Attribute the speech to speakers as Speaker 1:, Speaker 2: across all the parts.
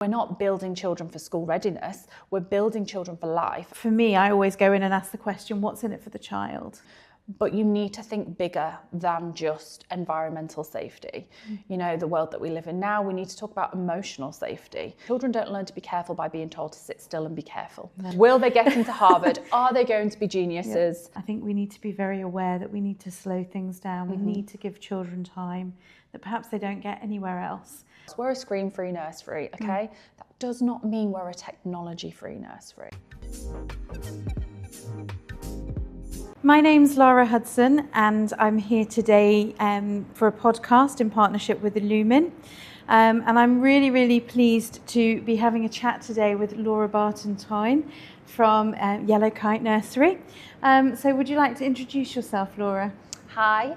Speaker 1: We're not building children for school readiness, we're building children for life.
Speaker 2: For me, I always go in and ask the question, what's in it for the child?
Speaker 1: But you need to think bigger than just environmental safety. You know, the world that we live in now, we need to talk about emotional safety. Children don't learn to be careful by being told to sit still and be careful. No. Will they get into Harvard? Are they going to be geniuses?
Speaker 2: I think we need to be very aware that we need to slow things down. We need to give children time that perhaps they don't get anywhere else.
Speaker 1: We're a screen-free nursery, okay? That does not mean we're a technology-free nursery.
Speaker 2: My name's Laura Hudson and I'm here today for a podcast in partnership with Illumin. And I'm really pleased to be having a chat today with Laura Barton-Toyne from Yellow Kite Nursery. So would you like to introduce yourself, Laura?
Speaker 1: Hi.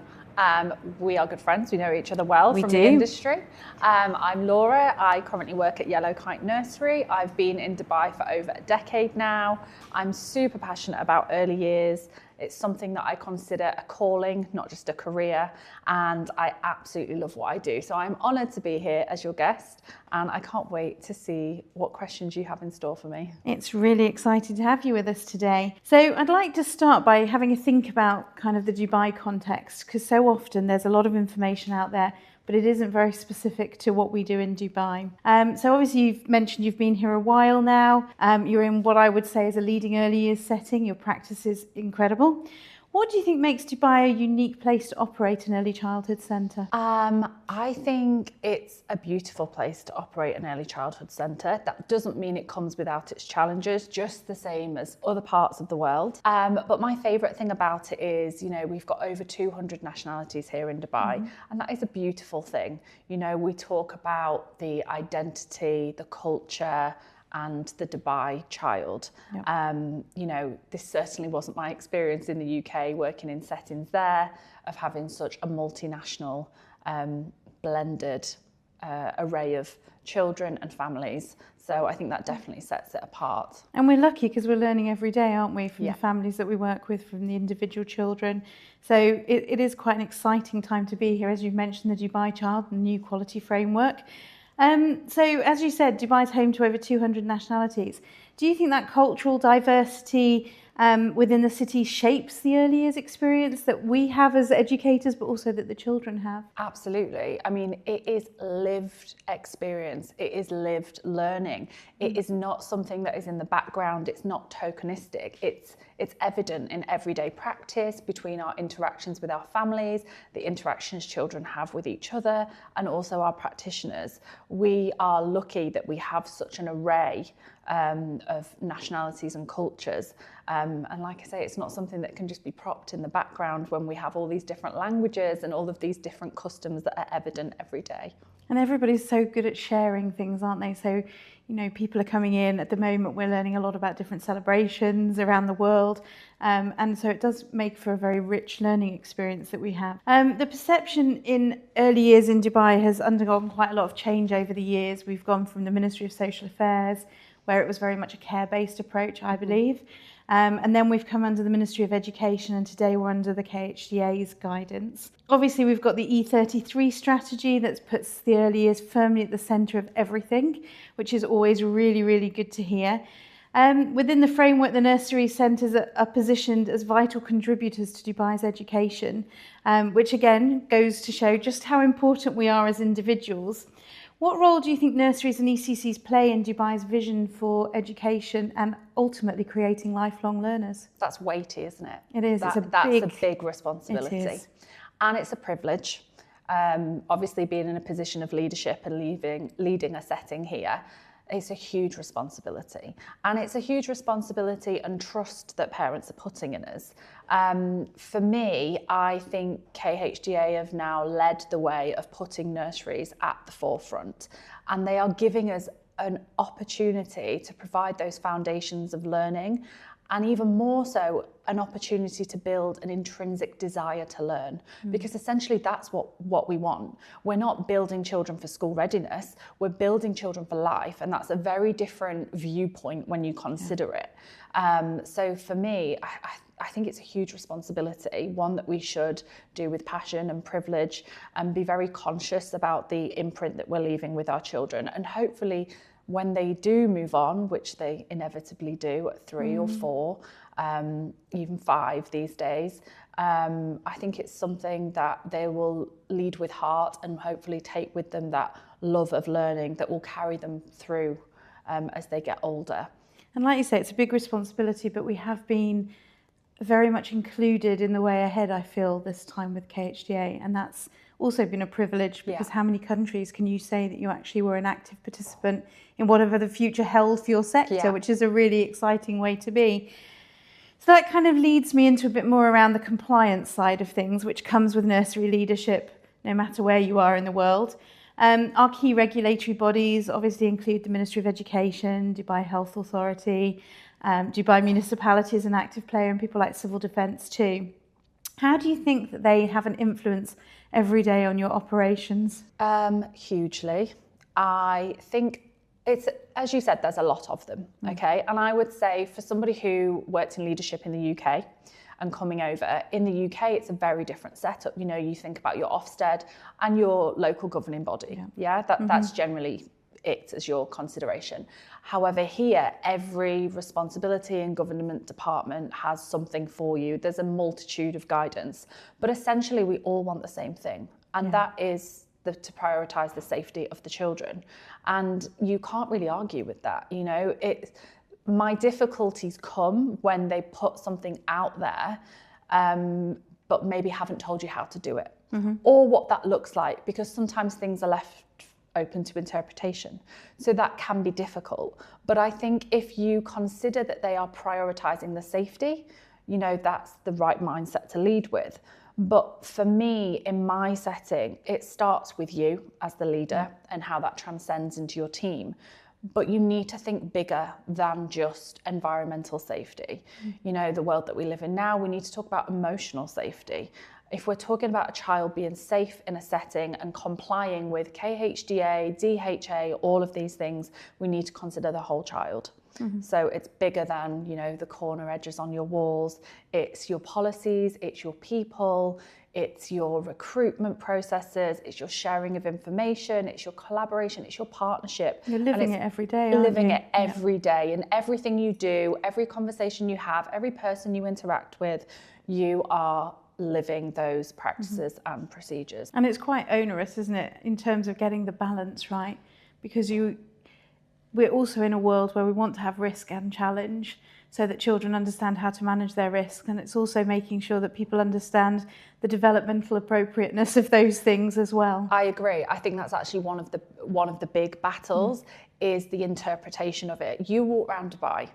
Speaker 1: We are good friends, we know each other well from the industry. I'm Laura, I currently work at Yellow Kite Nursery. I've been in Dubai for over a decade now. I'm super passionate about early years. It's something that I consider a calling, not just a career, and I absolutely love what I do. So I'm honoured to be here as your guest, and I can't wait to see what questions you have in store for me.
Speaker 2: It's really exciting to have you with us today. So I'd like to start by having a think about kind of the Dubai context, because so often there's a lot of information out there, but it isn't very specific to what we do in Dubai. So obviously you've mentioned you've been here a while now. You're in what I would say is a leading early years setting. Your practice is incredible. What do you think makes Dubai a unique place to operate an early childhood centre?
Speaker 1: I think it's a beautiful place to operate an early childhood centre. That doesn't mean it comes without its challenges, just the same as other parts of the world. But my favourite thing about it is, you know, we've got over 200 nationalities here in Dubai, and that is a beautiful thing. You know, we talk about the identity, the culture, and the Dubai child. Yep. You know, this certainly wasn't my experience in the UK working in settings there, of having such a multinational, blended array of children and families. So I think that definitely sets it apart.
Speaker 2: And we're lucky because we're learning every day, aren't we, from the families that we work with, from the individual children. So it is quite an exciting time to be here. As you've mentioned, the Dubai Child, the new quality framework. So as you said, Dubai is home to over 200 nationalities. Do you think that cultural diversity within the city shapes the early years experience that we have as educators, but also that the children have?
Speaker 1: Absolutely. I mean, it is lived experience. It is lived learning. It is not something that is in the background. It's not tokenistic. It's evident in everyday practice, between our interactions with our families, the interactions children have with each other, and also our practitioners. We are lucky that we have such an array of nationalities and cultures. And like I say, it's not something that can just be propped in the background when we have all these different languages and all of these different customs that are evident every day.
Speaker 2: And everybody's so good at sharing things, aren't they? So, you know, people are coming in at the moment, we're learning a lot about different celebrations around the world. And so it does make for a very rich learning experience that we have. The perception in early years in Dubai has undergone quite a lot of change over the years. We've gone from the Ministry of Social Affairs, where it was very much a care-based approach, I believe. And then we've come under the Ministry of Education, and today we're under the KHDA's guidance. Obviously, we've got the E33 strategy that puts the early years firmly at the centre of everything, which is always really good to hear. Within the framework, the nursery centres are positioned as vital contributors to Dubai's education, which again goes to show just how important we are as individuals. What role do you think nurseries and ECCs play in Dubai's vision for education and ultimately creating lifelong learners?
Speaker 1: That's weighty, isn't it?
Speaker 2: It is.
Speaker 1: That's a big responsibility.
Speaker 2: It is.
Speaker 1: And it's a privilege. Obviously, being in a position of leadership and leading a setting here, it's a huge responsibility. And it's a huge responsibility and trust that parents are putting in us. For me, I think KHDA have now led the way of putting nurseries at the forefront. And they are giving us an opportunity to provide those foundations of learning, and even more so, an opportunity to build an intrinsic desire to learn, because essentially that's what we want. We're not building children for school readiness, we're building children for life, and that's a very different viewpoint when you consider it. So for me, I think it's a huge responsibility, one that we should do with passion and privilege, and be very conscious about the imprint that we're leaving with our children, and hopefully when they do move on, which they inevitably do at 3 or 4, even 5 these days, I think it's something that they will lead with heart and hopefully take with them that love of learning that will carry them through as they get older.
Speaker 2: And like you say, it's a big responsibility, but we have been very much included in the way ahead, I feel, this time with KHDA. And that's also been a privilege, because how many countries can you say that you actually were an active participant in whatever the future held for your sector, which is a really exciting way to be. So that kind of leads me into a bit more around the compliance side of things, which comes with nursery leadership, no matter where you are in the world. Our key regulatory bodies obviously include the Ministry of Education, Dubai Health Authority, Dubai Municipality is an active player, and people like Civil Defence too. How do you think that they have an influence every day on your operations?
Speaker 1: Hugely. I think it's, as you said, there's a lot of them, okay? And I would say for somebody who worked in leadership in the UK and coming over, in the UK, it's a very different setup. You know, you think about your Ofsted and your local governing body. That's generally it as your consideration. However, here, every responsibility and government department has something for you. There's a multitude of guidance, but essentially we all want the same thing, and that is to prioritise the safety of the children. And you can't really argue with that. You know, my difficulties come when they put something out there, but maybe haven't told you how to do it, or what that looks like, because sometimes things are left open to interpretation. So that can be difficult. But I think if you consider that they are prioritising the safety, you know, that's the right mindset to lead with. But for me, in my setting, it starts with you as the leader and how that transcends into your team. But you need to think bigger than just environmental safety. You know, the world that we live in now, we need to talk about emotional safety. If we're talking about a child being safe in a setting and complying with KHDA, DHA, all of these things, we need to consider the whole child. So it's bigger than, you know, the corner edges on your walls. It's your policies, it's your people, it's your recruitment processes, it's your sharing of information, it's your collaboration, it's your partnership.
Speaker 2: You're living it every day, aren't you?
Speaker 1: Living it every day, and everything you do, every conversation you have, every person you interact with, you are living those practices and procedures.
Speaker 2: And it's quite onerous, isn't it, in terms of getting the balance right? Because we're also in a world where we want to have risk and challenge so that children understand how to manage their risk. And it's also making sure that people understand the developmental appropriateness of those things as well.
Speaker 1: I agree. I think that's actually one of the big battles is the interpretation of it. You walk around Dubai,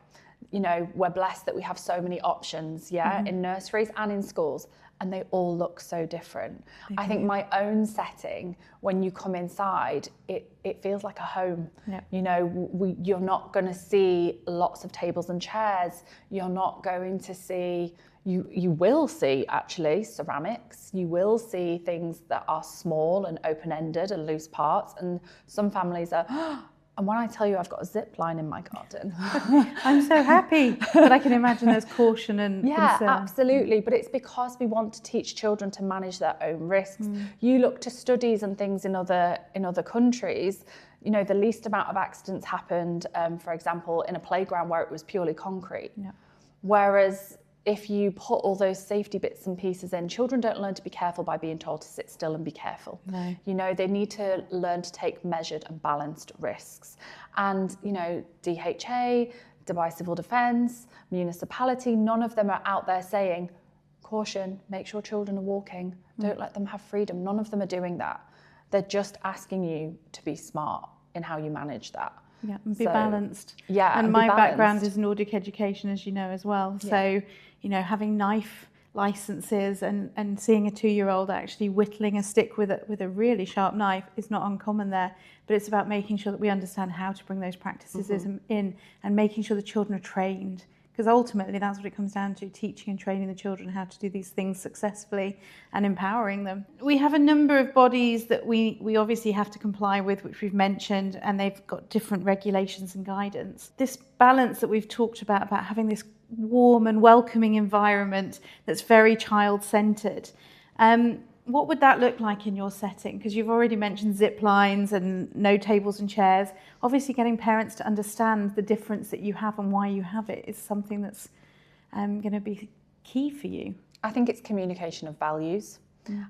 Speaker 1: you know, we're blessed that we have so many options, in nurseries and in schools, and they all look so different. I think my own setting, when you come inside, it feels like a home. You know, you're not going to see lots of tables and chairs. You're not going to see, you will see actually ceramics. You will see things that are small and open-ended and loose parts. And some families are, and when I tell you I've got a zip line in my garden.
Speaker 2: I'm so happy, but I can imagine there's caution and concern.
Speaker 1: Absolutely, but it's because we want to teach children to manage their own risks. You look to studies and things in other countries, you know, the least amount of accidents happened, for example, in a playground where it was purely concrete. Whereas if you put all those safety bits and pieces in, children don't learn to be careful by being told to sit still and be careful. You know, they need to learn to take measured and balanced risks. And, you know, DHA, Dubai Civil Defence, municipality, none of them are out there saying, caution, make sure children are walking, don't let them have freedom. None of them are doing that. They're just asking you to be smart in how you manage that.
Speaker 2: And be balanced.
Speaker 1: And
Speaker 2: my background is Nordic education, as you know, as well. So, you know, having knife licenses and seeing a 2-year-old actually whittling a stick with a really sharp knife is not uncommon there. But it's about making sure that we understand how to bring those practices in and making sure the children are trained. Because ultimately that's what it comes down to, teaching and training the children how to do these things successfully and empowering them. We have a number of bodies that we obviously have to comply with, which we've mentioned, and they've got different regulations and guidance. This balance that we've talked about having this warm and welcoming environment that's very child-centred. what would that look like in your setting? Because you've already mentioned zip lines and no tables and chairs. Obviously, getting parents to understand the difference that you have and why you have it is something that's going to be key for you.
Speaker 1: I think it's communication of values,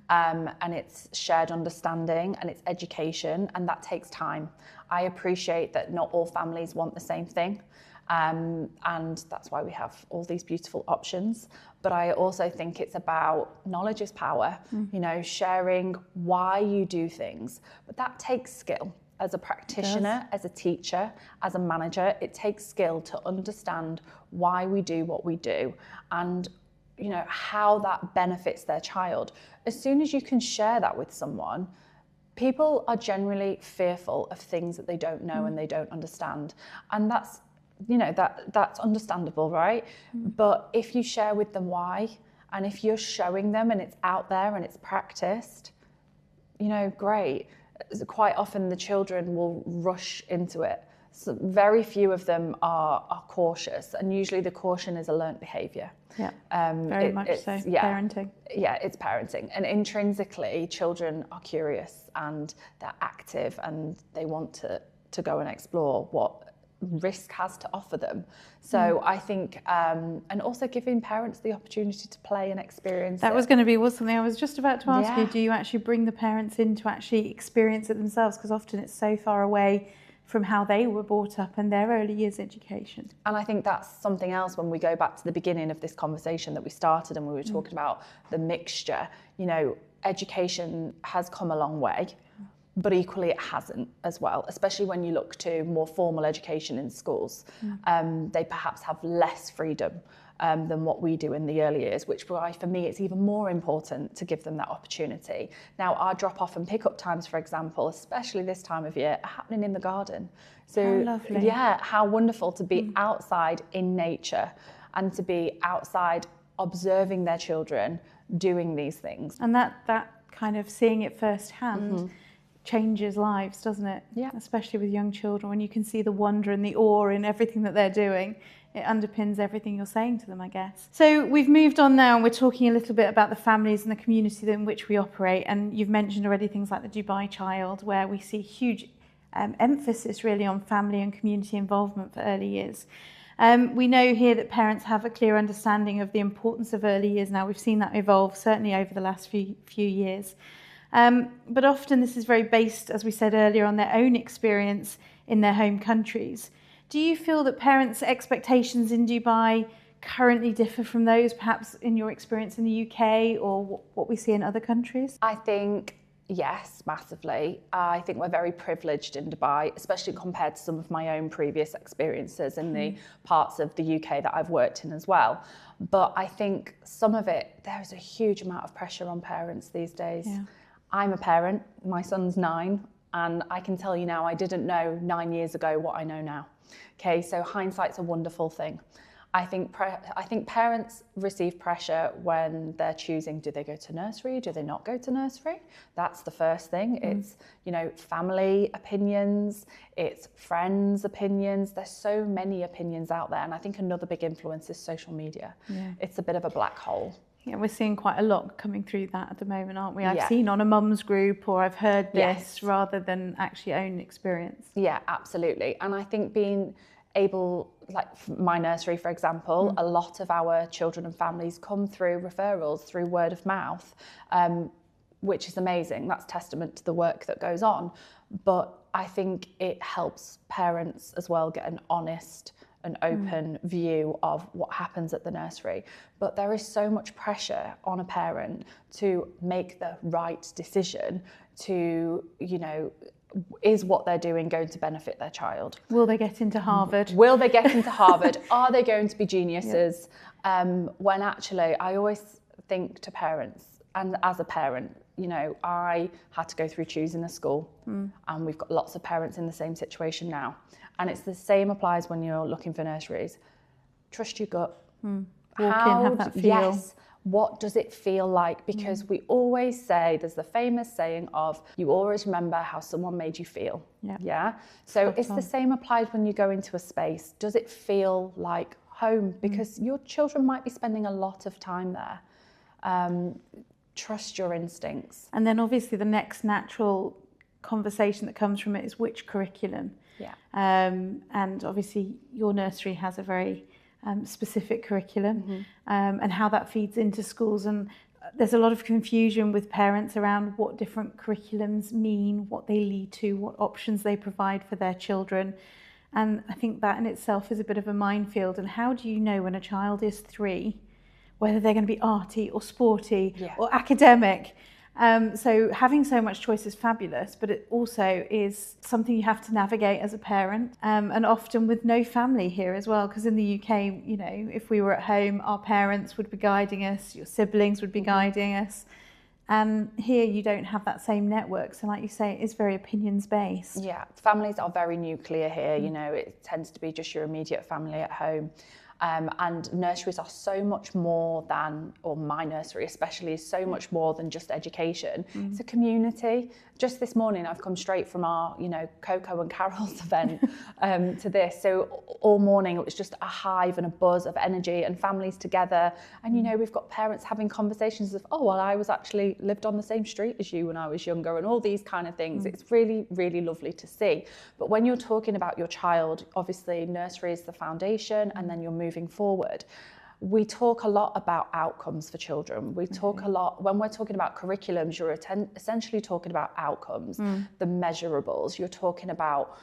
Speaker 1: and it's shared understanding, and it's education, and that takes time. I appreciate that not all families want the same thing. And that's why we have all these beautiful options. But I also think it's about knowledge is power, you know, sharing why you do things. But that takes skill. As a practitioner, as a teacher, as a manager, it takes skill to understand why we do what we do and, you know, how that benefits their child. As soon as you can share that with someone, people are generally fearful of things that they don't know and they don't understand. And that's, you know, that's understandable, right? But if you share with them why, and if you're showing them and it's out there and it's practiced, you know, great. Quite often the children will rush into it. So very few of them are cautious, and usually the caution is a learnt behaviour.
Speaker 2: Yeah, very much so.
Speaker 1: Yeah,
Speaker 2: parenting.
Speaker 1: Yeah, it's parenting. And intrinsically, children are curious and they're active and they want to go and explore what risk has to offer them. So I think, and also giving parents the opportunity to play and experience
Speaker 2: that
Speaker 1: it.
Speaker 2: was going to be something I was just about to ask
Speaker 1: Yeah.
Speaker 2: you. Do you actually bring the parents in to actually experience it themselves? Because often it's so far away from how they were brought up and their early years education.
Speaker 1: And I think that's something else when we go back to the beginning of this conversation that we started and we were talking about the mixture. You know, education has come a long way, but equally it hasn't as well, especially when you look to more formal education in schools. They perhaps have less freedom than what we do in the early years, which why for me it's even more important to give them that opportunity. Now our drop-off and pick-up times, for example, especially this time of year, are happening in the garden. So
Speaker 2: how lovely.
Speaker 1: Yeah, how wonderful to be outside in nature and to be outside observing their children doing these things.
Speaker 2: And that kind of seeing it firsthand changes lives, doesn't it?
Speaker 1: Yeah.
Speaker 2: Especially with young children, when you can see the wonder and the awe in everything that they're doing, it underpins everything you're saying to them, I guess. So we've moved on now and we're talking a little bit about the families and the community in which we operate. And you've mentioned already things like the Dubai Child, where we see huge emphasis really on family and community involvement for early years. We know here that parents have a clear understanding of the importance of early years now. We've seen that evolve certainly over the last few years. But often this is very based, as we said earlier, on their own experience in their home countries. Do you feel that parents' expectations in Dubai currently differ from those perhaps in your experience in the UK or what we see in other countries?
Speaker 1: I think, yes, massively. I think we're very privileged in Dubai, especially compared to some of my own previous experiences in the parts of the UK that I've worked in as well. But I think some of it, there is a huge amount of pressure on parents these days.
Speaker 2: Yeah.
Speaker 1: I'm a parent, my son's 9, and I can tell you now, I didn't know 9 years ago what I know now. Okay, so hindsight's a wonderful thing. I think parents receive pressure when they're choosing, do they go to nursery, do they not go to nursery? That's the first thing. It's, you know, family opinions, it's friends' opinions. There's so many opinions out there. And I think another big influence is social media. Yeah. It's a bit of a black hole.
Speaker 2: Yeah, we're seeing quite a lot coming through that at the moment, aren't we? I've
Speaker 1: Yeah.
Speaker 2: seen on a mum's group or I've heard this
Speaker 1: Yes.
Speaker 2: rather than actually own experience.
Speaker 1: Yeah, absolutely. And I think being able, like my nursery, for example, a lot of our children and families come through referrals, through word of mouth, which is amazing. That's testament to the work that goes on. But I think it helps parents as well get an honest an open view of what happens at the nursery. But there is so much pressure on a parent to make the right decision to, you know, is what they're doing going to benefit their child?
Speaker 2: Will they get into Harvard?
Speaker 1: Will they get into Harvard? Are they going to be geniuses? Yeah. When actually, I always think to parents, and as a parent, you know, I had to go through choosing a school, and we've got lots of parents in the same situation now. And it's the same applies when you're looking for nurseries. Trust your gut.
Speaker 2: Walk in, have that feel.
Speaker 1: Yes. What does it feel like? Because we always say, there's the famous saying of, you always remember how someone made you feel. Yeah. So it's the same applied when you go into a space. Does it feel like home? Because your children might be spending a lot of time there. Trust your instincts.
Speaker 2: And then obviously the next natural conversation that comes from it is which curriculum.
Speaker 1: Yeah.
Speaker 2: And obviously your nursery has a very specific curriculum, and how that feeds into schools. And there's a lot of confusion with parents around what different curriculums mean, what they lead to, what options they provide for their children. And I think that in itself is a bit of a minefield. And how do you know when a child is 3 whether they're going to be arty or sporty or academic? So having so much choice is fabulous, but it also is something you have to navigate as a parent, and often with no family here as well, because in the UK, you know, if we were at home, our parents would be guiding us, your siblings would be guiding us, and here you don't have that same network. So like you say, it is very opinions based.
Speaker 1: Yeah, families are very nuclear here. You know, it tends to be just your immediate family at home. And nurseries are so much more than, or my nursery especially, is so much more than just education. It's a community. Just this morning, I've come straight from our, you know, Coco and Carol's event to this. So all morning, it was just a hive and a buzz of energy and families together. And, you know, we've got parents having conversations of, oh, well, I was actually lived on the same street as you when I was younger, and all these kind of things. It's really, really lovely to see. But when you're talking about your child, obviously nursery is the foundation, and then you're moving forward. We talk a lot about outcomes for children. We talk a lot, when we're talking about curriculums, you're essentially talking about outcomes, the measurables. You're talking about,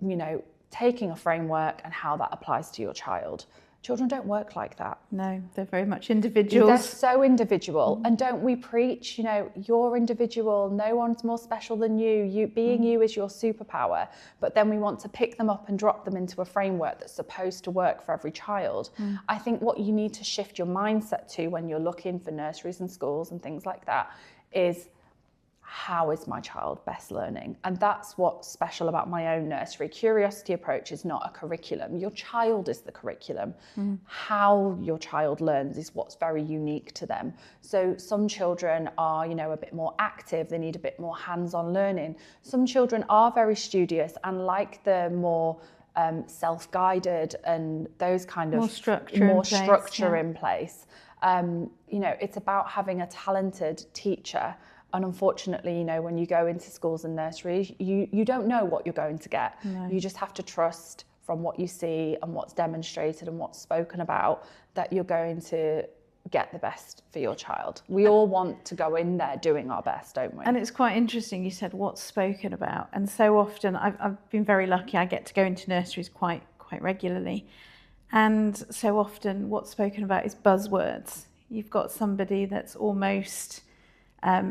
Speaker 1: you know, taking a framework and how that applies to your child. Children don't work like that.
Speaker 2: No, they're very much individuals.
Speaker 1: They're so individual. And don't we preach, you know, you're individual, no one's more special than you. Being you is your superpower. But then we want to pick them up and drop them into a framework that's supposed to work for every child. I think what you need to shift your mindset to when you're looking for nurseries and schools and things like that is, how is my child best learning? And that's what's special about my own nursery. Curiosity Approach is not a curriculum. Your child is the curriculum. How your child learns is what's very unique to them. So some children are, you know, a bit more active. They need a bit more hands-on learning. Some children are very studious and like the more self-guided and those kind of more structure in place. You know, it's about having a talented teacher. And unfortunately, you know, when you go into schools and nurseries, you don't know what you're going to get. You just have to trust from what you see and what's demonstrated and what's spoken about that you're going to get the best for your child. We all want to go in there doing our best, don't we?
Speaker 2: And it's quite interesting, you said what's spoken about. And so often, I've been very lucky, I get to go into nurseries quite regularly. And so often what's spoken about is buzzwords. You've got somebody that's almost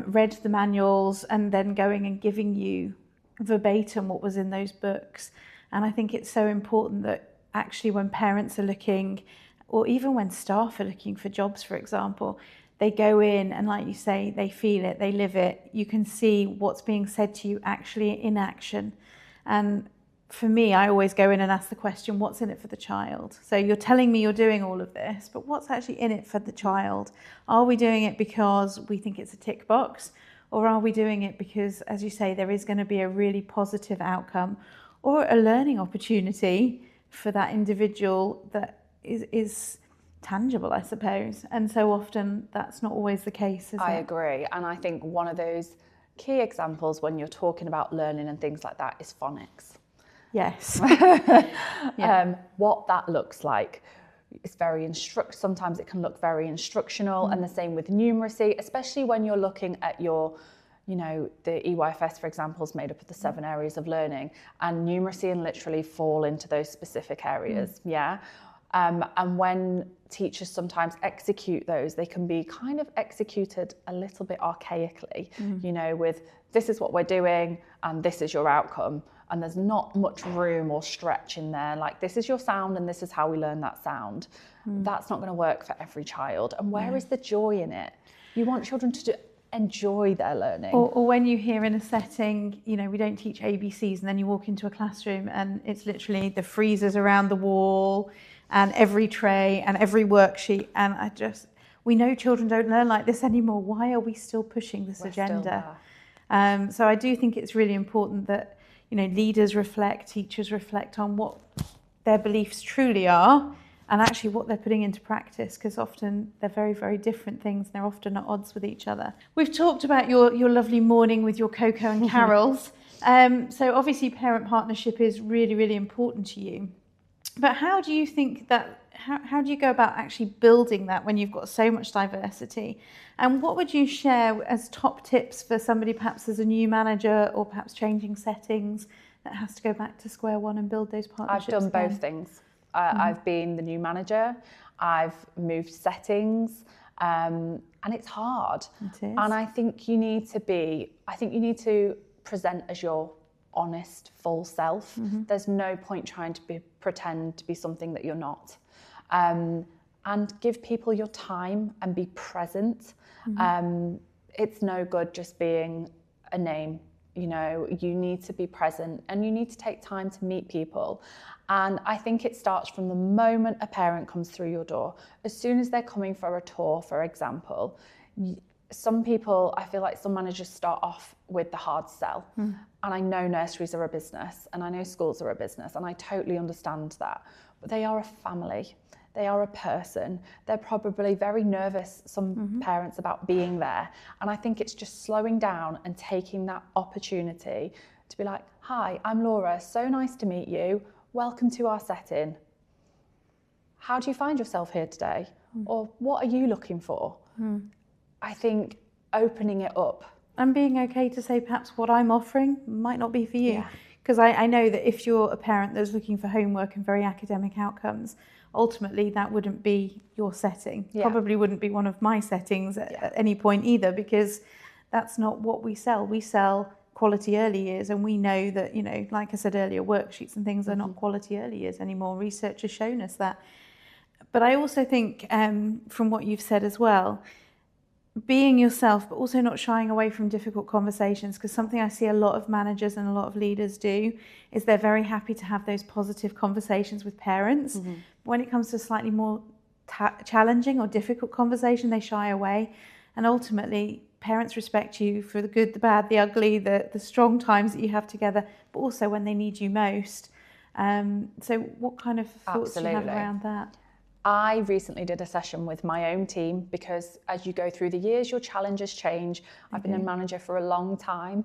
Speaker 2: read the manuals and then going and giving you verbatim what was in those books. And I think it's so important that actually when parents are looking, or even when staff are looking for jobs, for example, they go in and, like you say, they feel it, they live it. You can see what's being said to you actually in action. And for me, I always go in and ask the question, what's in it for the child? So you're telling me you're doing all of this, but what's actually in it for the child? Are we doing it because we think it's a tick box? Or are we doing it because, as you say, there is going to be a really positive outcome or a learning opportunity for that individual that is tangible, I suppose? And so often that's not always the case, is it?
Speaker 1: I agree. And I think one of those key examples when you're talking about learning and things like that is phonics.
Speaker 2: Yes.
Speaker 1: What that looks like. It's very sometimes it can look very instructional, and the same with numeracy, especially when you're looking at your, you know, the EYFS, for example, is made up of the 7 areas of learning, and numeracy and literally fall into those specific areas. And when teachers sometimes execute those, they can be kind of executed a little bit archaically, you know, with this is what we're doing and this is your outcome. And there's not much room or stretch in there. Like, this is your sound and this is how we learn that sound. That's not going to work for every child. And where is the joy in it? You want children to enjoy their learning.
Speaker 2: Or when you hear in a setting, you know, we don't teach ABCs, and then you walk into a classroom and it's literally the freezers around the wall and every tray and every worksheet. And we know children don't learn like this anymore. Why are we still pushing this agenda? So I do think it's really important that, you know, leaders reflect, teachers reflect on what their beliefs truly are, and actually what they're putting into practice, because often they're very, very different things. They're often at odds with each other. We've talked about your lovely morning with your cocoa and carols. So obviously parent partnership is really, really important to you. But how do you think that, how do you go about actually building that when you've got so much diversity? And what would you share as top tips for somebody perhaps as a new manager or perhaps changing settings that has to go back to square one and build those partnerships?
Speaker 1: I've done both things. I've been the new manager, I've moved settings, and it's hard.
Speaker 2: It is.
Speaker 1: And I think you need to present as your honest, full self. There's no point trying to pretend to be something that you're not. And give people your time and be present. It's no good just being a name. You know, you need to be present and you need to take time to meet people. And I think it starts from the moment a parent comes through your door. As soon as they're coming for a tour, for example, some people, I feel like some managers start off with the hard sell. And I know nurseries are a business and I know schools are a business and I totally understand that. But they are a family. They are a person. They're probably very nervous, some parents, about being there. And I think it's just slowing down and taking that opportunity to be like, hi, I'm Laura. So nice to meet you. Welcome to our setting. How do you find yourself here today? Or what are you looking for? I think opening it up.
Speaker 2: And being okay to say perhaps what I'm offering might not be for you. Because I know that if you're a parent that's looking for homework and very academic outcomes, ultimately that wouldn't be your setting. Probably wouldn't be one of my settings at any point either, because that's not what we sell. We sell quality early years, and we know that, you know, like I said earlier, worksheets and things are not quality early years anymore. Research has shown us that. But I also think from what you've said as well, being yourself, but also not shying away from difficult conversations, because something I see a lot of managers and a lot of leaders do is they're very happy to have those positive conversations with parents. When it comes to slightly more challenging or difficult conversation, they shy away. And ultimately, parents respect you for the good, the bad, the ugly, the strong times that you have together, but also when they need you most. So what kind of thoughts do you have around that?
Speaker 1: I recently did a session with my own team because as you go through the years, your challenges change. I've been a manager for a long time.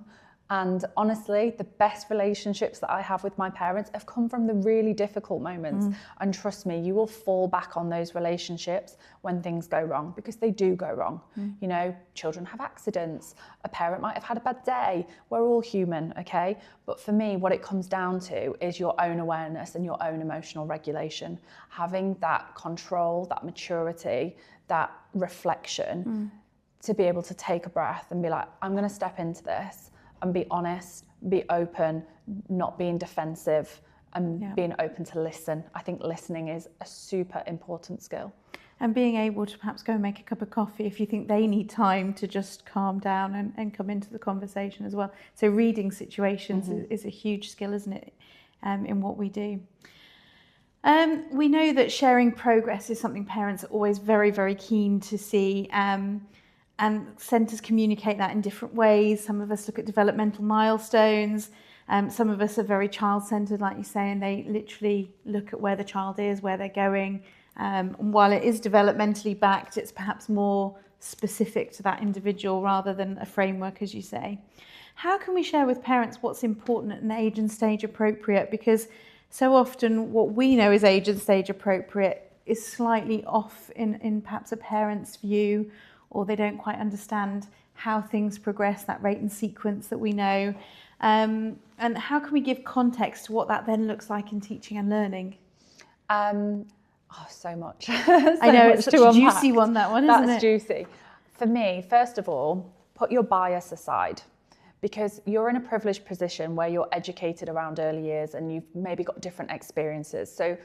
Speaker 1: And honestly, the best relationships that I have with my parents have come from the really difficult moments. And trust me, you will fall back on those relationships when things go wrong, because they do go wrong. You know, children have accidents. A parent might have had a bad day. We're all human, okay? But for me, what it comes down to is your own awareness and your own emotional regulation. Having that control, that maturity, that reflection to be able to take a breath and be like, I'm going to step into this. And be honest, be open, not being defensive, and being open to listen. I think listening is a super important skill.
Speaker 2: And being able to perhaps go and make a cup of coffee if you think they need time to just calm down and come into the conversation as well. So reading situations is a huge skill, isn't it, in what we do. We know that sharing progress is something parents are always very, very keen to see. And centres communicate that in different ways. Some of us look at developmental milestones. Some of us are very child-centred, like you say, and they literally look at where the child is, where they're going. And while it is developmentally backed, it's perhaps more specific to that individual rather than a framework, as you say. How can we share with parents what's important at an age and stage appropriate? Because so often what we know is age and stage appropriate is slightly off in perhaps a parent's view, or they don't quite understand how things progress, that rate and sequence that we know. And how can we give context to what that then looks like in teaching and learning?
Speaker 1: So much.
Speaker 2: I know, it's such a juicy one, that one, isn't it?
Speaker 1: That's juicy. For me, first of all, put your bias aside, because you're in a privileged position where you're educated around early years and you've maybe got different experiences. So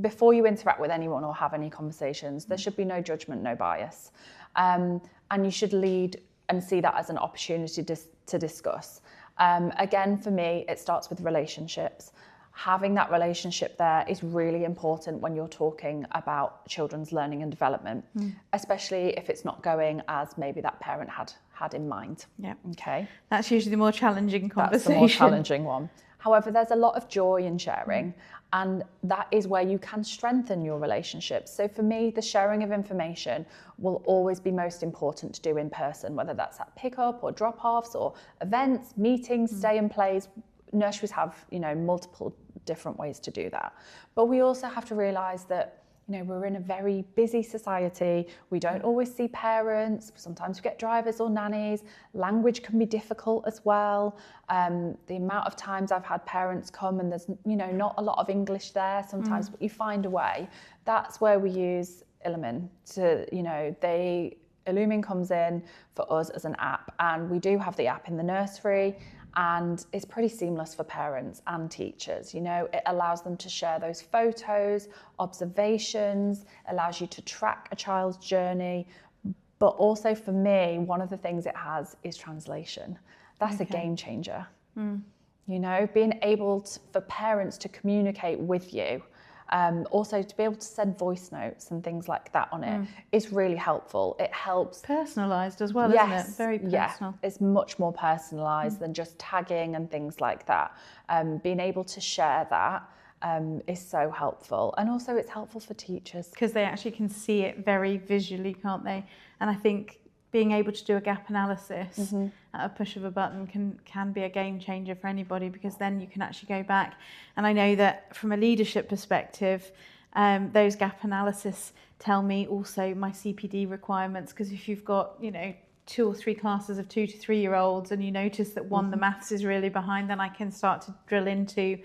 Speaker 1: before you interact with anyone or have any conversations, there should be no judgment, no bias. And you should lead and see that as an opportunity to discuss. Again, for me, it starts with relationships. Having that relationship there is really important when you're talking about children's learning and development, especially if it's not going as maybe that parent had in mind.
Speaker 2: Yeah.
Speaker 1: Okay.
Speaker 2: That's usually the more challenging conversation.
Speaker 1: That's the more challenging one. However, there's a lot of joy in sharing, and that is where you can strengthen your relationships. So for me, the sharing of information will always be most important to do in person, whether that's at pickup or drop-offs or events, meetings, stay and plays. Nurseries have, multiple different ways to do that. But we also have to realise that we're in a very busy society. We don't always see parents. Sometimes we get drivers or nannies. Language can be difficult as well. The amount of times I've had parents come and there's, not a lot of English there sometimes, but you find a way. That's where we use Illumin to, Illumin comes in for us as an app, and we do have the app in the nursery. And it's pretty seamless for parents and teachers. It allows them to share those photos, observations, allows you to track a child's journey. But also for me, one of the things it has is translation. That's a game changer. Being able for parents to communicate with you. Also to be able to send voice notes and things like that on it is really helpful. It helps.
Speaker 2: Personalised as well, isn't it? Very personal.
Speaker 1: Yeah, it's much more personalised than just tagging and things like that. Being able to share that is so helpful. And also it's helpful for teachers.
Speaker 2: Because they actually can see it very visually, can't they? And I think being able to do a gap analysis at a push of a button can be a game changer for anybody, because then you can actually go back. And I know that from a leadership perspective, those gap analysis tell me also my CPD requirements, because if you've got, 2 or 3 classes of 2 to 3 year olds and you notice that one, the maths is really behind, then I can start to drill into,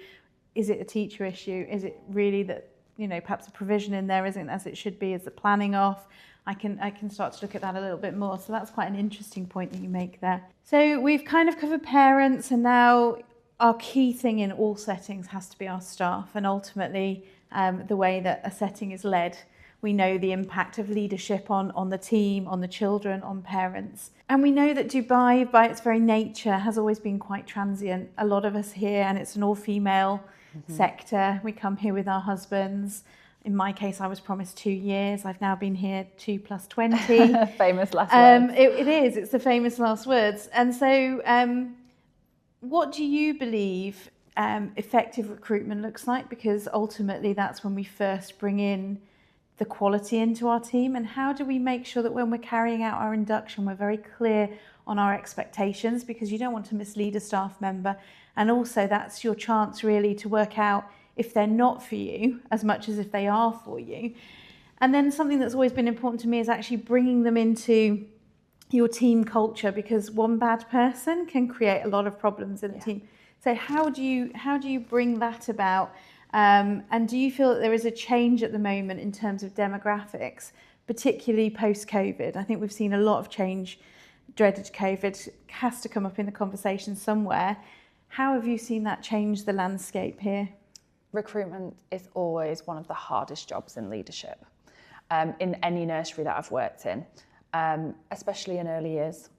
Speaker 2: is it a teacher issue? Is it really that, perhaps a provision in there isn't as it should be? Is the planning off? I can start to look at that a little bit more. So that's quite an interesting point that you make there. So we've kind of covered parents, and now our key thing in all settings has to be our staff, and ultimately the way that a setting is led. We know the impact of leadership on the team, on the children, on parents. And we know that Dubai, by its very nature, has always been quite transient. A lot of us here, and it's an all-female sector. We come here with our husbands. In my case, I was promised 2 years. I've now been here 2 + 20.
Speaker 1: Famous last words.
Speaker 2: It is. It's the famous last words. And so what do you believe effective recruitment looks like? Because ultimately that's when we first bring in the quality into our team. And how do we make sure that when we're carrying out our induction, we're very clear on our expectations, because you don't want to mislead a staff member. And also that's your chance really to work out if they're not for you as much as if they are for you. And then something that's always been important to me is actually bringing them into your team culture, because one bad person can create a lot of problems in a team. So how do you bring that about? And do you feel that there is a change at the moment in terms of demographics, particularly post-COVID? I think we've seen a lot of change. Dreaded COVID has to come up in the conversation somewhere. How have you seen that change the landscape here?
Speaker 1: Recruitment is always one of the hardest jobs in leadership, in any nursery that I've worked in, especially in early years.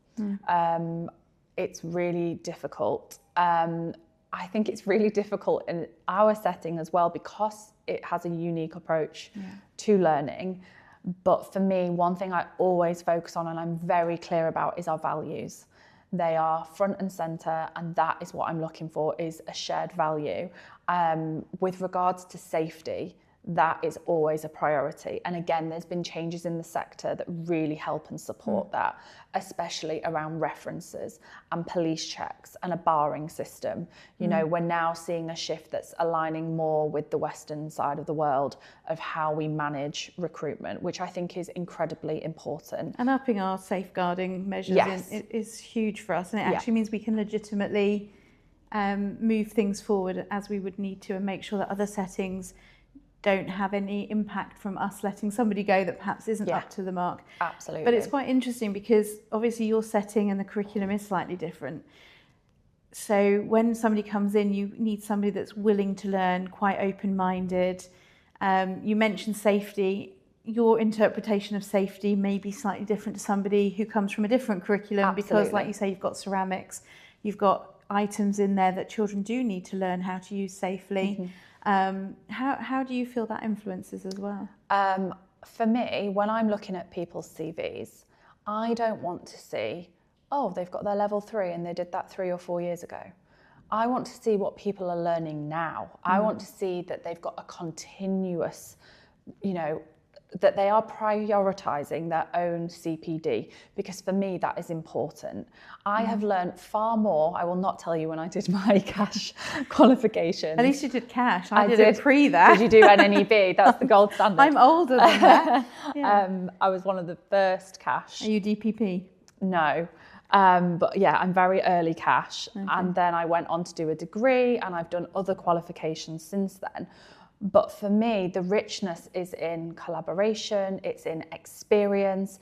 Speaker 1: It's really difficult. I think it's really difficult in our setting as well, because it has a unique approach to learning. But for me, one thing I always focus on, and I'm very clear about, is our values. They are front and centre, and that is what I'm looking for, is a shared value. With regards to safety, that is always a priority. And again, there's been changes in the sector that really help and support that, especially around references and police checks and a barring system. We're now seeing a shift that's aligning more with the Western side of the world of how we manage recruitment, which I think is incredibly important.
Speaker 2: And upping our safeguarding measures is huge for us. And it actually means we can legitimately move things forward as we would need to, and make sure that other settings don't have any impact from us letting somebody go that perhaps isn't up to the mark.
Speaker 1: Absolutely.
Speaker 2: But it's quite interesting, because obviously your setting and the curriculum is slightly different. So when somebody comes in, you need somebody that's willing to learn, quite open-minded. You mentioned safety. Your interpretation of safety may be slightly different to somebody who comes from a different curriculum.
Speaker 1: Absolutely.
Speaker 2: Because like you say, you've got ceramics, you've got items in there that children do need to learn how to use safely. How do you feel that influences as well?
Speaker 1: For me, when I'm looking at people's CVs, I don't want to see, oh, they've got their level 3 and they did that 3 or 4 years ago. I want to see what people are learning now. I want to see that they've got a continuous, that they are prioritising their own CPD, because for me that is important. I have learned far more. I will not tell you when I did my cash qualification.
Speaker 2: At least you did cash. I did it pre that.
Speaker 1: Did you do NNEB? That's the gold standard.
Speaker 2: I'm older than that. Yeah.
Speaker 1: I was one of the first cash.
Speaker 2: Are you DPP?
Speaker 1: No. But yeah, I'm very early cash. Okay. And then I went on to do a degree, and I've done other qualifications since then. But for me, the richness is in collaboration, it's in experience,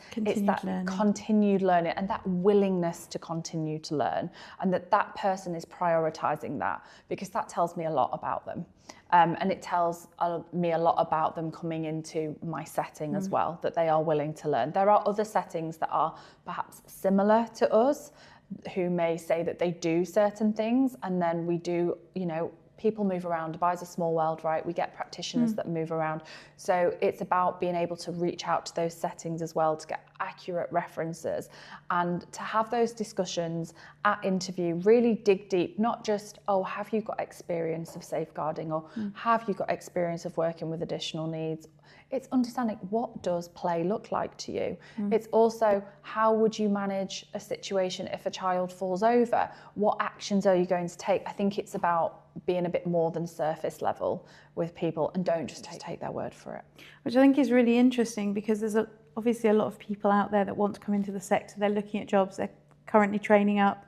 Speaker 1: continued learning and that willingness to continue to learn, and that person is prioritising that, because that tells me a lot about them. And it tells me a lot about them coming into my setting as well, that they are willing to learn. There are other settings that are perhaps similar to us, who may say that they do certain things, and then we do, people move around. Dubai's a small world, right? We get practitioners that move around. So it's about being able to reach out to those settings as well, to get accurate references, and to have those discussions at interview, really dig deep, not just, oh, have you got experience of safeguarding, or have you got experience of working with additional needs? It's understanding, what does play look like to you? It's also, how would you manage a situation if a child falls over? What actions are you going to take? I think it's about being a bit more than surface level with people, and don't just take their word for it.
Speaker 2: Which I think is really interesting, because there's obviously a lot of people out there that want to come into the sector. They're looking at jobs, they're currently training up.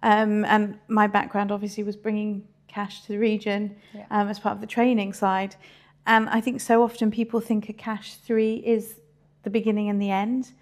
Speaker 2: And my background obviously was bringing cash to the region as part of the training side. And I think so often people think a cash 3 is the beginning and the end,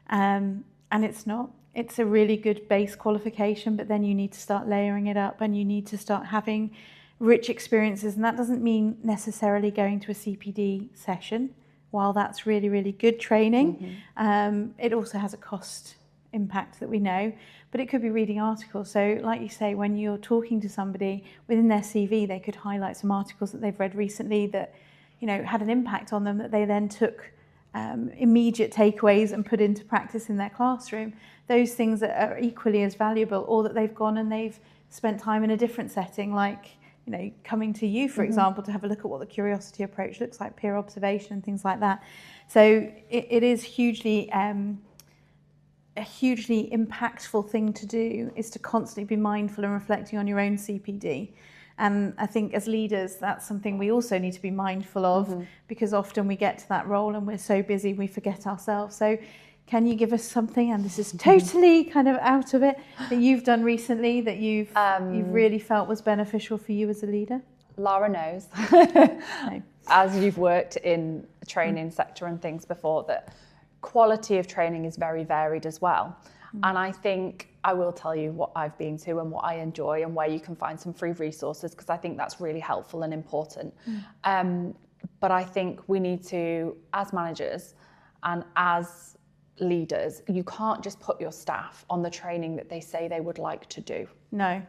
Speaker 2: and it's not. It's a really good base qualification, but then you need to start layering it up, and you need to start having rich experiences. And that doesn't mean necessarily going to a CPD session. While that's really, really good training, it also has a cost impact that we know, but it could be reading articles. So like you say, when you're talking to somebody, within their CV, they could highlight some articles that they've read recently that had an impact on them, that they then took immediate takeaways and put into practice in their classroom. Those things that are equally as valuable, or that they've gone and they've spent time in a different setting, like coming to you, for example, to have a look at what the curiosity approach looks like, peer observation and things like that. So it is hugely a hugely impactful thing to do, is to constantly be mindful and reflecting on your own CPD. And I think as leaders, that's something we also need to be mindful of, because often we get to that role and we're so busy we forget ourselves. So can you give us something, and this is totally kind of out of it, that you've done recently that you've really felt was beneficial for you as a leader?
Speaker 1: Lara knows, as you've worked in the training sector and things before, that quality of training is very varied as well. And I think I will tell you what I've been to and what I enjoy, and where you can find some free resources, because I think that's really helpful and important. But I think we need to, as managers and as leaders, you can't just put your staff on the training that they say they would like to do.
Speaker 2: No.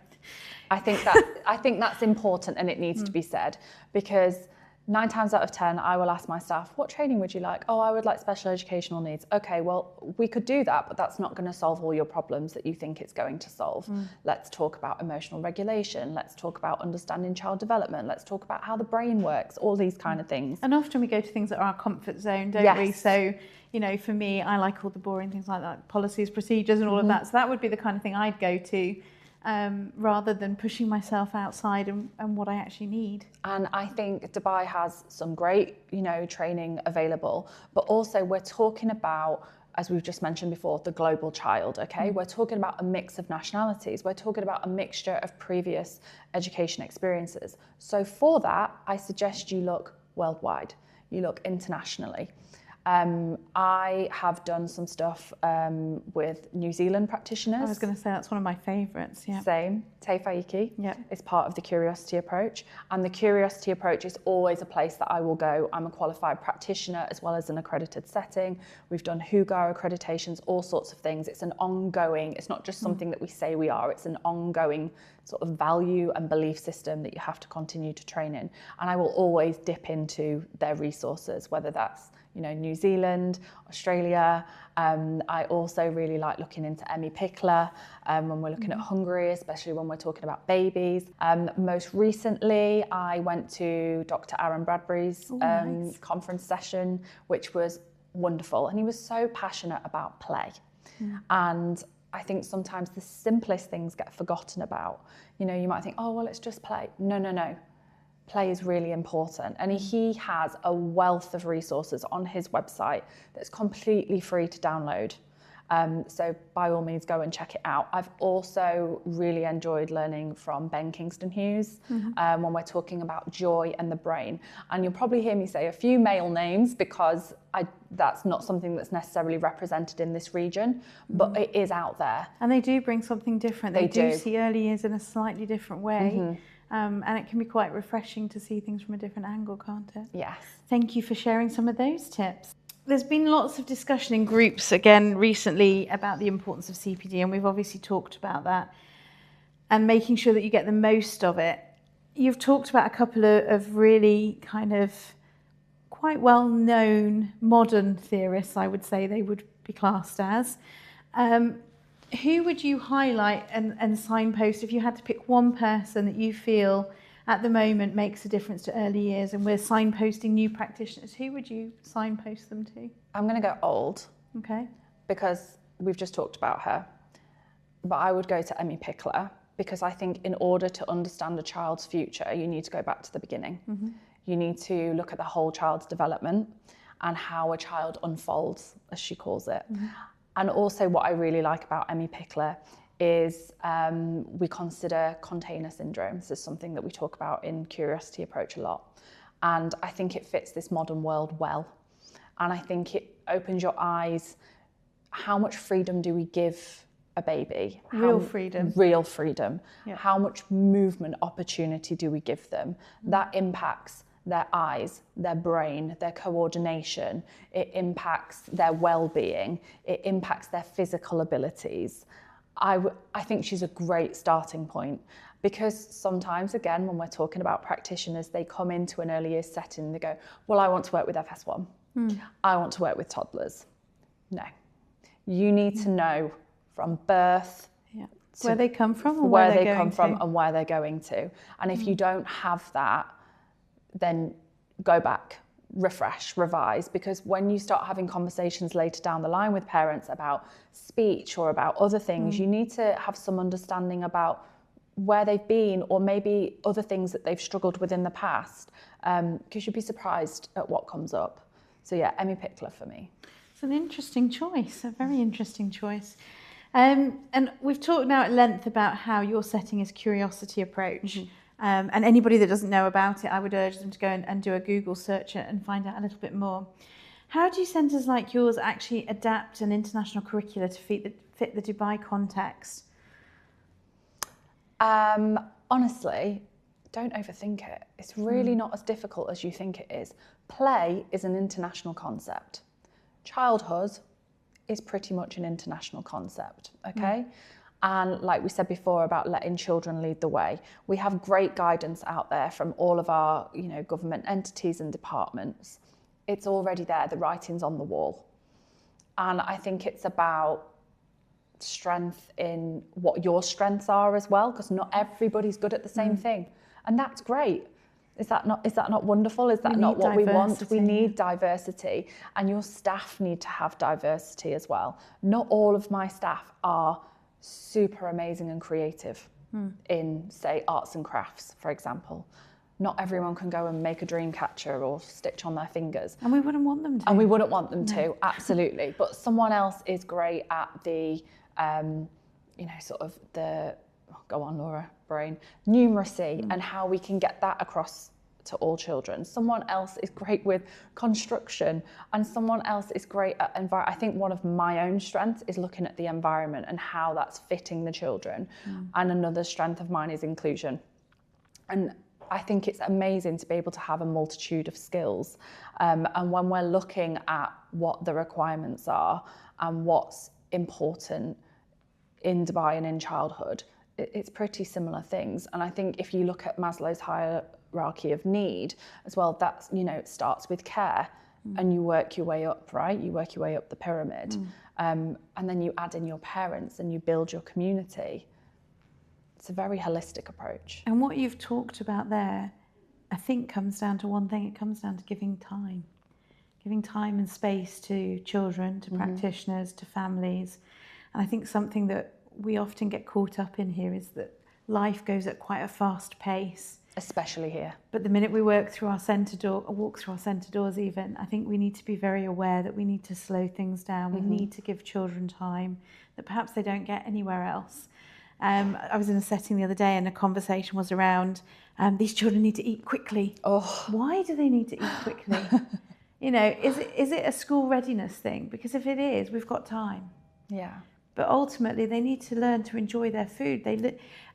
Speaker 1: I think that's important, and it needs to be said, because 9 times out of 10, I will ask my staff, what training would you like? Oh, I would like special educational needs. Okay, well, we could do that, but that's not going to solve all your problems that you think it's going to solve. Let's talk about emotional regulation. Let's talk about understanding child development. Let's talk about how the brain works, all these kind of things.
Speaker 2: And often we go to things that are our comfort zone, don't we? So, for me, I like all the boring things like that, policies, procedures and all of that. So that would be the kind of thing I'd go to, rather than pushing myself outside and what I actually need.
Speaker 1: And I think Dubai has some great, training available, but also we're talking about, as we've just mentioned before, the global child, okay? We're talking about a mix of nationalities. We're talking about a mixture of previous education experiences. So for that, I suggest you look worldwide, you look internationally. I have done some stuff with New Zealand practitioners.
Speaker 2: I was going to say that's one of my favourites. Yeah.
Speaker 1: Same. Te Whaiiki is part of the curiosity approach, and the curiosity approach is always a place that I will go. I'm a qualified practitioner as well as an accredited setting. We've done HUGAR accreditations, all sorts of things. It's an ongoing. It's not just something that we say we are. It's an ongoing sort of value and belief system that you have to continue to train in. And I will always dip into their resources, whether that's, you know, New Zealand, Australia. I also really like looking into Emmy Pickler when we're looking at Hungary, especially when we're talking about babies. Most recently, I went to Dr. Aaron Bradbury's conference session, which was wonderful. And he was so passionate about play. And I think sometimes the simplest things get forgotten about. You know, you might think, oh, well, it's just play. No, no, no. Play is really important. And he has a wealth of resources on his website that's completely free to download. So by all means, go and check it out. I've also really enjoyed learning from Ben Kingston Hughes when we're talking about joy and the brain. And you'll probably hear me say a few male names because that's not something that's necessarily represented in this region, but it is out there.
Speaker 2: And they do bring something different. They do see early years in a slightly different way. And it can be quite refreshing to see things from a different angle, can't it?
Speaker 1: Yes.
Speaker 2: Thank you for sharing some of those tips. There's been lots of discussion in groups again recently about the importance of CPD, and we've obviously talked about that and making sure that you get the most of it. You've talked about a couple of really kind of quite well-known modern theorists, I would say they would be classed as. Who would you highlight and signpost if you had to pick one person that you feel at the moment makes a difference to early years, and we're signposting new practitioners? Who would you signpost them to?
Speaker 1: I'm going to go old.
Speaker 2: Okay.
Speaker 1: Because we've just talked about her. But I would go to Emmy Pickler, because I think in order to understand a child's future, you need to go back to the beginning. You need to look at the whole child's development and how a child unfolds, as she calls it. And also what I really like about Emmy Pickler is we consider container syndromes as something that we talk about in Curiosity Approach a lot. And I think it fits this modern world well. And I think it opens your eyes. How much freedom do we give a baby?
Speaker 2: Real freedom.
Speaker 1: Real freedom.
Speaker 2: Yeah.
Speaker 1: How much movement opportunity do we give them? That impacts their eyes, their brain, their coordination. It impacts their well-being. It impacts their physical abilities. I think she's a great starting point, because sometimes, again, when we're talking about practitioners, they come into an early years setting and they go, well, I want to work with FS1. I want to work with toddlers. No. You need to know from birth
Speaker 2: where they come from and
Speaker 1: where they come from and where they're going to. And if you don't have that, then go back, refresh, revise, because when you start having conversations later down the line with parents about speech or about other things, you need to have some understanding about where they've been, or maybe other things that they've struggled with in the past, because you'd be surprised at what comes up. So yeah, Emmy Pickler for me.
Speaker 2: It's an interesting choice, a very interesting choice. And we've talked now at length about how your setting is Curiosity Approach. And anybody that doesn't know about it, I would urge them to go and do a Google search and find out a little bit more. How do centres like yours actually adapt an international curricula to fit the Dubai context?
Speaker 1: Honestly, don't overthink it. It's really not as difficult as you think it is. Play is an international concept. Childhood is pretty much an international concept, okay? And like we said before about letting children lead the way, we have great guidance out there from all of our, you know, government entities and departments. It's already there, the writing's on the wall. And I think it's about strength in what your strengths are as well, because not everybody's good at the same thing. And that's great. Is that not wonderful? Is that not what we want? We need diversity, and your staff need to have diversity as well. Not all of my staff are super amazing and creative in, say, arts and crafts, for example. Not everyone can go and make a dream catcher or stitch on their fingers.
Speaker 2: And we wouldn't want them to.
Speaker 1: And we wouldn't want them to, absolutely. But someone else is great at the, you know, sort of the, go on, Laura, brain, numeracy and how we can get that across to all children. Someone else is great with construction, and someone else is great at environment. I think one of my own strengths is looking at the environment and how that's fitting the children. And another strength of mine is inclusion. And I think it's amazing to be able to have a multitude of skills. And when we're looking at what the requirements are and what's important in Dubai and in childhood, it's pretty similar things. And I think if you look at Maslow's hierarchy of need as well, that's, you know, it starts with care and you work your way up, right? You work your way up the pyramid. And then you add in your parents and you build your community. It's a very holistic approach.
Speaker 2: And what you've talked about there, I think comes down to one thing. It comes down to giving time and space to children, to practitioners, to families. And I think something that we often get caught up in here is that life goes at quite a fast pace.
Speaker 1: Especially here.
Speaker 2: But the minute we walk through our centre doors even, I think we need to be very aware that we need to slow things down. We need to give children time that perhaps they don't get anywhere else. I was in a setting the other day and a conversation was around these children need to eat quickly.
Speaker 1: Oh.
Speaker 2: Why do they need to eat quickly? You know, is it a school readiness thing? Because if it is, we've got time.
Speaker 1: Yeah.
Speaker 2: But ultimately, they need to learn to enjoy their food.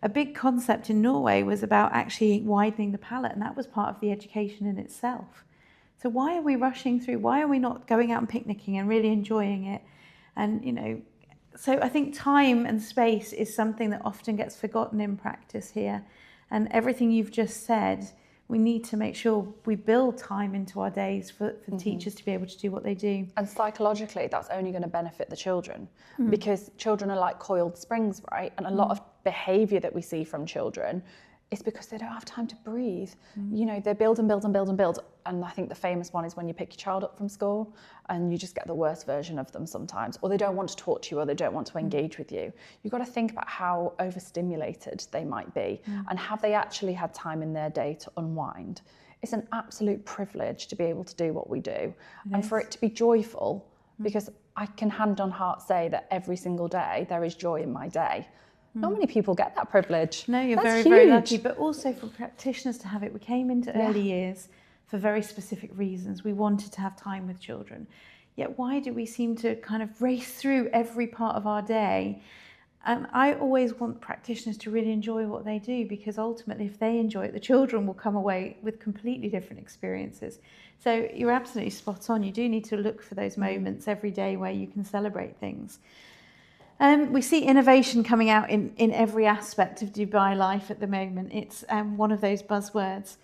Speaker 2: A big concept in Norway was about actually widening the palate, and that was part of the education in itself. So why are we rushing through? Why are we not going out and picnicking and really enjoying it? And, you know, so I think time and space is something that often gets forgotten in practice here. And everything you've just said, we need to make sure we build time into our days for teachers to be able to do what they do.
Speaker 1: And psychologically, that's only going to benefit the children because children are like coiled springs, right? And a lot of behaviour that we see from children is because they don't have time to breathe. You know, they build and build and build and build. And I think the famous one is when you pick your child up from school and you just get the worst version of them sometimes, or they don't want to talk to you, or they don't want to engage with you. You've got to think about how overstimulated they might be and have they actually had time in their day to unwind. It's an absolute privilege to be able to do what we do and for it to be joyful, because I can hand on heart say that every single day there is joy in my day. Not many people get that privilege.
Speaker 2: No, you're
Speaker 1: That's
Speaker 2: very,
Speaker 1: huge.
Speaker 2: very lucky. But also for practitioners to have it. We came into early years for very specific reasons. We wanted to have time with children. Yet why do we seem to kind of race through every part of our day? And I always want practitioners to really enjoy what they do, because ultimately if they enjoy it, the children will come away with completely different experiences. So you're absolutely spot on. You do need to look for those moments every day where you can celebrate things. We see innovation coming out in every aspect of Dubai life at the moment. It's one of those buzzwords.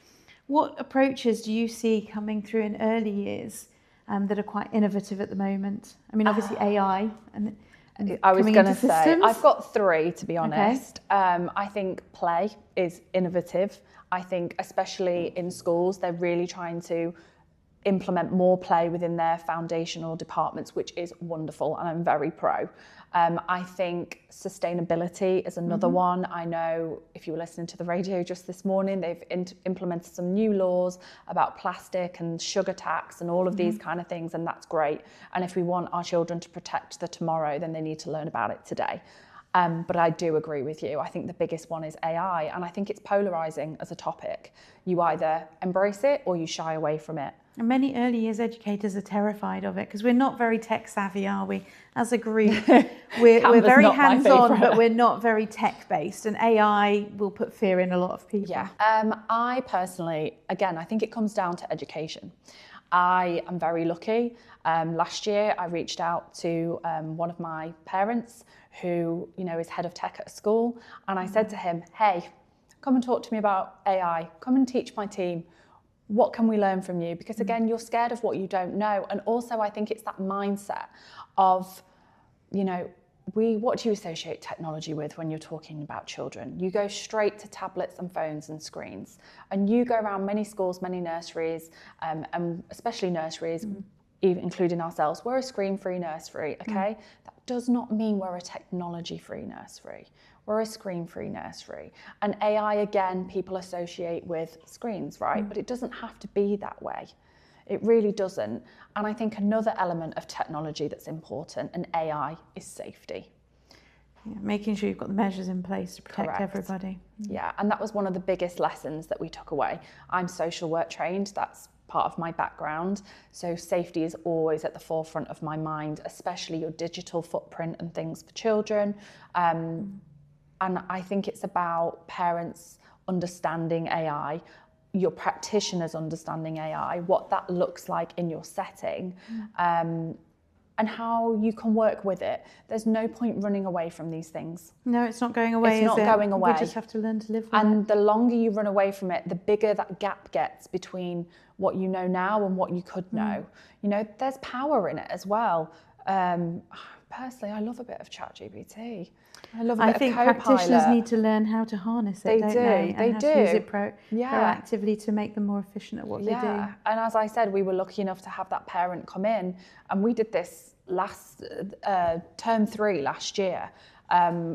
Speaker 2: What approaches do you see coming through in early years that are quite innovative at the moment? I mean, obviously AI and
Speaker 1: I was going to say,
Speaker 2: systems.
Speaker 1: I've got three, to be honest. Okay. I think play is innovative. I think especially in schools, they're really trying to implement more play within their foundational departments, which is wonderful, and I'm very pro. I think sustainability is another one. I know if you were listening to the radio just this morning, they've implemented some new laws about plastic and sugar tax and all of these kind of things, and that's great. And if we want our children to protect the tomorrow, then they need to learn about it today. But I do agree with you. I think the biggest one is AI, and I think it's polarising as a topic. You either embrace it or you shy away from it.
Speaker 2: And many early years educators are terrified of it because we're not very tech savvy, are we? As a group, we're very hands-on, but we're not very tech-based, and AI will put fear in a lot of people.
Speaker 1: Yeah. I personally, again, I think it comes down to education. I am very lucky. Last year, I reached out to one of my parents who, you know, is head of tech at a school, and I said to him, hey, come and talk to me about AI. Come and teach my team. What can we learn from you? Because again, you're scared of what you don't know. And also I think it's that mindset of, you know, what do you associate technology with when you're talking about children? You go straight to tablets and phones and screens. And you go around many schools, many nurseries, and especially nurseries, even including ourselves, we're a screen-free nursery, okay? That does not mean we're a technology-free nursery. We're a screen-free nursery. And AI, again, people associate with screens, right? But it doesn't have to be that way. It really doesn't. And I think another element of technology that's important in AI is safety.
Speaker 2: Yeah, making sure you've got the measures in place to protect everybody.
Speaker 1: Yeah, and that was one of the biggest lessons that we took away. I'm social work trained, that's part of my background. So safety is always at the forefront of my mind, especially your digital footprint and things for children. And I think it's about parents understanding AI, your practitioners understanding AI, what that looks like in your setting, and and how you can work with it. There's no point running away from these things.
Speaker 2: No, it's not going away.
Speaker 1: It's not going away.
Speaker 2: We just have to learn to live with
Speaker 1: and
Speaker 2: it.
Speaker 1: the longer you run away from it, the bigger that gap gets between what you know now and what you could know. You know, there's power in it as well. Personally, I love a bit of ChatGPT. I love a bit of Copilot.
Speaker 2: I think practitioners need to learn how to harness it, don't they?
Speaker 1: They
Speaker 2: and
Speaker 1: do.
Speaker 2: How to use it proactively to make them more efficient at what they do.
Speaker 1: And as I said, we were lucky enough to have that parent come in, and we did this last term 3 last year.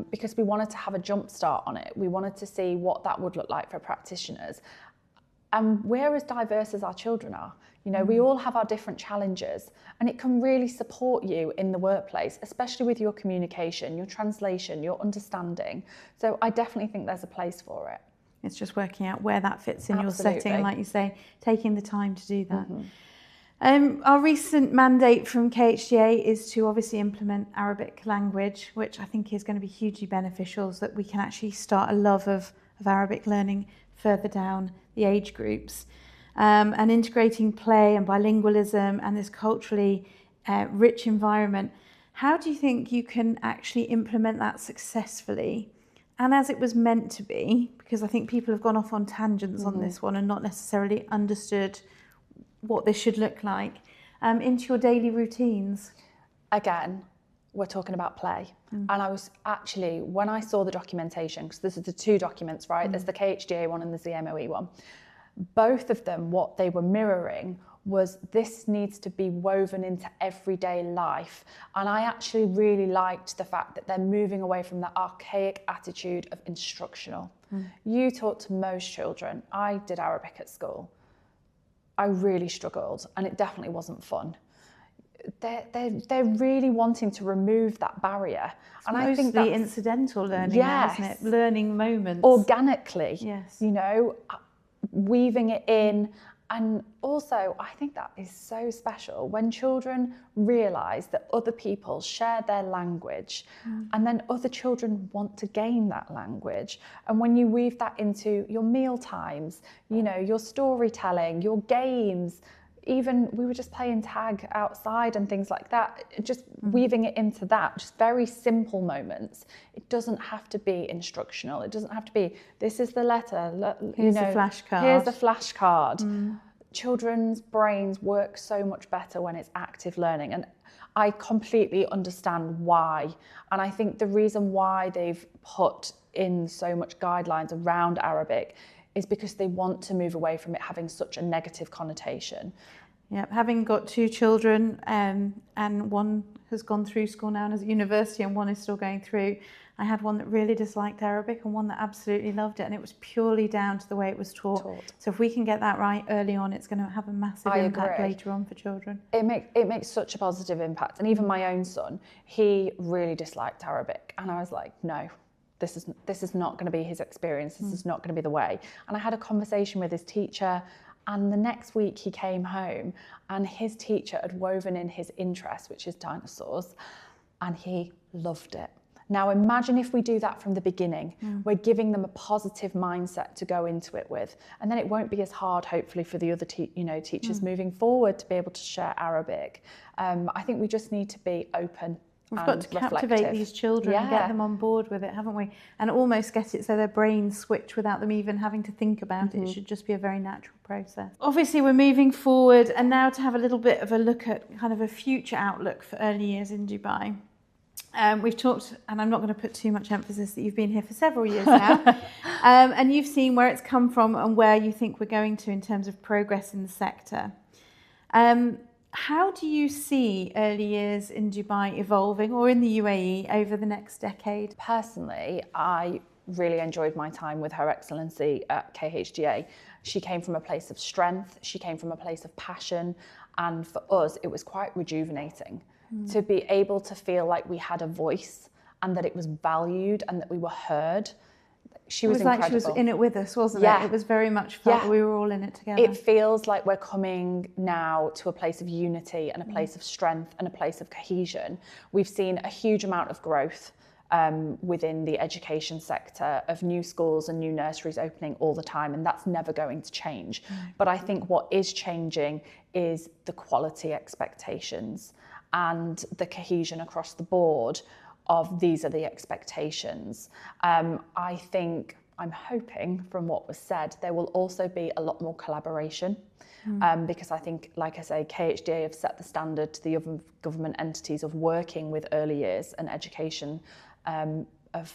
Speaker 1: Because we wanted to have a jump start on it. We wanted to see what that would look like for practitioners. And we're as diverse as our children are. You know, we all have our different challenges, and it can really support you in the workplace, especially with your communication, your translation, your understanding. So I definitely think there's a place for it.
Speaker 2: It's just working out where that fits in your setting, like you say, taking the time to do that. Our recent mandate from KHDA is to obviously implement Arabic language, which I think is going to be hugely beneficial, so that we can actually start a love of Arabic learning further down the age groups. And integrating play and bilingualism and this culturally rich environment. How do you think you can actually implement that successfully and as it was meant to be? Because I think people have gone off on tangents on this one and not necessarily understood what this should look like into your daily routines.
Speaker 1: Again, we're talking about play. And I was actually, when I saw the documentation, because this is the 2 documents, right? There's the KHDA one and there's the MOE one. Both of them, what they were mirroring was this needs to be woven into everyday life. And I actually really liked the fact that they're moving away from that archaic attitude of instructional. You talk to most children. I did Arabic at school. I really struggled, and it definitely wasn't fun. They're really wanting to remove that barrier.
Speaker 2: And I think that's incidental learning, now, isn't it? Learning moments.
Speaker 1: Organically.
Speaker 2: Yes.
Speaker 1: You know, weaving it in. And also, I think that is so special when children realise that other people share their language and then other children want to gain that language. And when you weave that into your meal times, you know, your storytelling, your games, even we were just playing tag outside and things like that, just weaving it into that, just very simple moments. It doesn't have to be instructional. It doesn't have to be, this is the letter,
Speaker 2: here's the flashcard.
Speaker 1: Here's the flashcard. Children's brains work so much better when it's active learning. And I completely understand why. And I think the reason why they've put in so much guidelines around Arabic is because they want to move away from it having such a negative connotation.
Speaker 2: Yeah, having got 2 children and one has gone through school now and is at university and one is still going through, I had one that really disliked Arabic and one that absolutely loved it, and it was purely down to the way it was taught. So if we can get that right early on, it's going to have a massive impact later on for children.
Speaker 1: It makes such a positive impact. And even my own son, he really disliked Arabic, and I was like, no. This is not going to be his experience. This is not going to be the way. And I had a conversation with his teacher, and the next week he came home and his teacher had woven in his interest, which is dinosaurs, and he loved it. Now imagine if we do that from the beginning. We're giving them a positive mindset to go into it with, and then it won't be as hard, hopefully, for the other teachers moving forward to be able to share Arabic. I think we just need to be open.
Speaker 2: We've got to captivate these children and get them on board with it, haven't we? And almost get it so their brains switch without them even having to think about it. It should just be a very natural process. Obviously, we're moving forward, and now to have a little bit of a look at kind of a future outlook for early years in Dubai. We've talked, and I'm not going to put too much emphasis that you've been here for several years now, and you've seen where it's come from and where you think we're going to in terms of progress in the sector. How do you see early years in Dubai evolving, or in the UAE, over the next decade?
Speaker 1: Personally, I really enjoyed my time with Her Excellency at KHDA. She came from a place of strength, she came from a place of passion, and for us, it was quite rejuvenating to be able to feel like we had a voice and that it was valued and that we were heard. She was incredible. Like she was
Speaker 2: in it with us, wasn't it? It was very much felt that we were all in it together.
Speaker 1: It feels like we're coming now to a place of unity and a place of strength and a place of cohesion. We've seen a huge amount of growth within the education sector, of new schools and new nurseries opening all the time, and that's never going to change. But I think what is changing is the quality expectations. and the cohesion across the board of these are the expectations. I think, I'm hoping from what was said, there will also be a lot more collaboration. Because I think, like I say, KHDA have set the standard to the other government entities of working with early years and education, of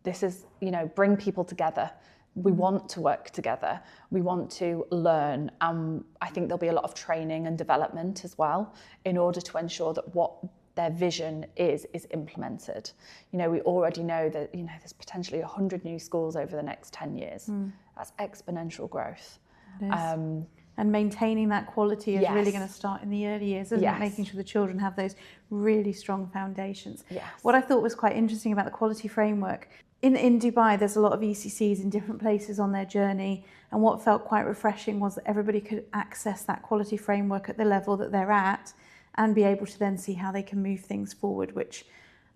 Speaker 1: this is, you know, bring people together. We want to work together. We want to learn. I think there'll be a lot of training and development as well in order to ensure that what their vision is implemented. You know, we already know that, you know, there's potentially 100 new schools over the next 10 years. That's exponential growth.
Speaker 2: And maintaining that quality is really going to start in the early years, isn't it? Making sure the children have those really strong foundations. What I thought was quite interesting about the quality framework, in Dubai, there's a lot of ECCs in different places on their journey. And what felt quite refreshing was that everybody could access that quality framework at the level that they're at and be able to then see how they can move things forward, which